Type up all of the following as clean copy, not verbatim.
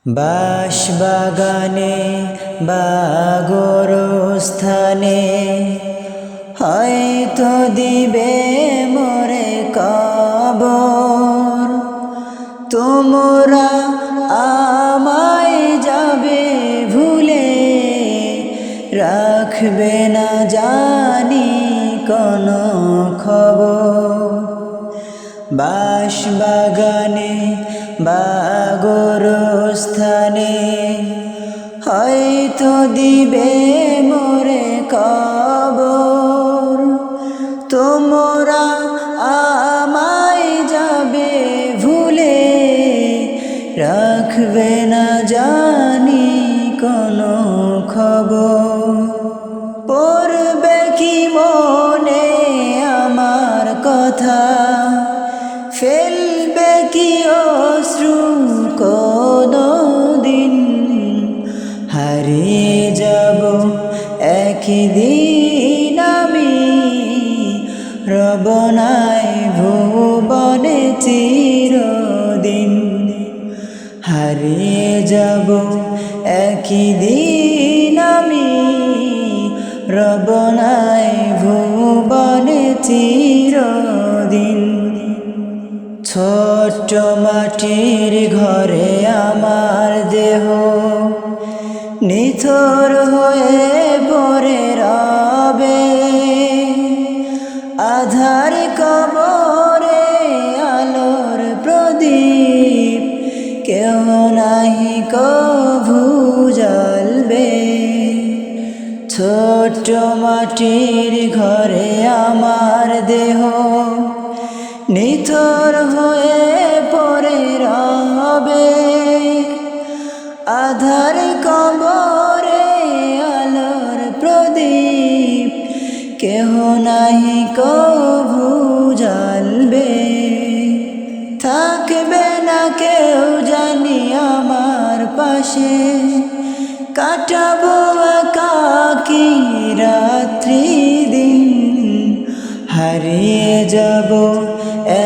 বাঁশবাগানে বা গোরস্থানে হয়তো দিবে মোরে কবর। তোমরা আমায় যাবে ভুলে, রাখবে না জানি কোনো খবর। বাঁশবাগানে বা গোরস্থানে হয়তো দিবে মোরে কবর। তোমরা আমায় যাবে ভুলে, রাখবে না জানি কোনো খবর। পড়বে কি মনে আমার কথা, ফেলবে কি অশ্রু কোনদিন। হারিয়ে যাব একদিন আমি, রব নাই ভুবনে চিরদিন। হারিয়ে যাব একদিন আমি, রব নাই ভুবনে চিরদিন। ছোট্ট মাটির ঘরে আমার দেহ নিথর হয়ে পড়ে রবে। আধার কবরে আলোর প্রদীপ কেহ নাহি কভু জ্বলবে। ছোট্ট মাটির ঘরে আমার দেহ নিথর হয়ে পড়ে রবে। আধার কবরে আলোর প্রদীপ কেহ নাহি কভু জ্বলবে। থাকবে না কেউ জানি আমার পাশে, কাটাবো একাকী রাত্রি দিন। হারিয়ে যাব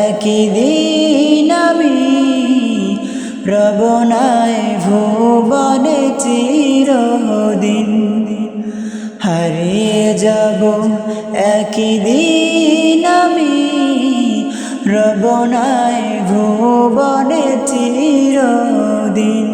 একদিন আমি, রব নাই ভুবনে চিরদিন। হারিয়ে যাব একদিন আমি, রব নাই ভুবনে চিরদিন।